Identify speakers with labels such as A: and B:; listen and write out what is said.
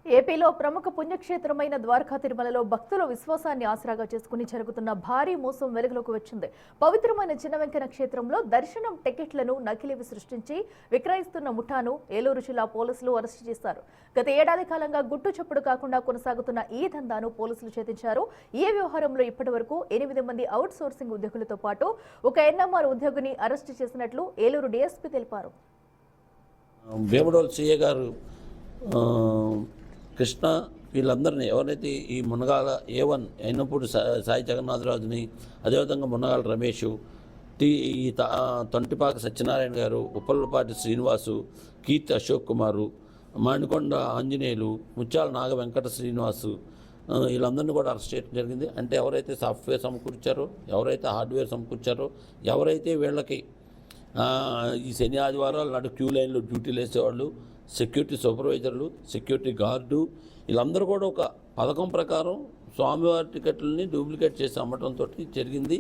A: ఏపీలో ప్రముఖ పుణ్యక్షేత్రమైన ద్వారకా తిరుమలలో భక్తుల విశ్వాసాన్ని ఆసరాగా చేసుకుని జరుగుతున్న భారీ మోసం వెలుగులోకి వచ్చింది. పవిత్రమైన చిన్న వెంకన్న క్షేత్రంలో దర్శనం టికెట్లను నకిలీవి సృష్టించి విక్రయిస్తున్న ముఠాను ఏలూరు జిల్లా పోలీసులు అరెస్టు చేశారు. గత ఏడాది కాలంగా గుట్టు చప్పుడు కాకుండా కొనసాగుతున్న ఈ దందాను పోలీసులు ఛేదించారు. ఈ వ్యవహారంలో ఇప్పటివరకు 8 మంది అవుట్ సోర్సింగ్ ఉద్యోగులతో పాటు ఒక ఎన్ఎంఆర్ ఉద్యోగిని అరెస్టు చేసినట్లు ఏలూరు డీఎస్పీ తెలిపారు.
B: వేముడోలు సీఏ గారు కృష్ణ వీళ్ళందరినీ ఎవరైతే ఈ మునగాల A1 అయినప్పుడు సాయి జగన్నాథరాజుని, అదేవిధంగా మునగాల రమేష్, తొంటిపాక సత్యనారాయణ గారు, ఉప్పలపాటి శ్రీనివాసు, కీర్తి అశోక్ కుమారు, మాణికొండ ఆంజనేయులు, ముత్యాల నాగ వెంకట శ్రీనివాసు వీళ్ళందరినీ కూడా అరెస్ట్ చేయడం జరిగింది. అంటే ఎవరైతే సాఫ్ట్వేర్ సమకూర్చారో, ఎవరైతే హార్డ్వేర్ సమకూర్చారో, ఎవరైతే వీళ్ళకి ఈ శని ఆదివారాలు నాడు క్యూ లైన్లో డ్యూటీలు వేసేవాళ్ళు, సెక్యూరిటీ సూపర్వైజర్లు, సెక్యూరిటీ గార్డు వీళ్ళందరూ కూడా ఒక పథకం ప్రకారం స్వామివారి టికెట్లని డూప్లికేట్ చేసి అమ్మటంతో జరిగింది.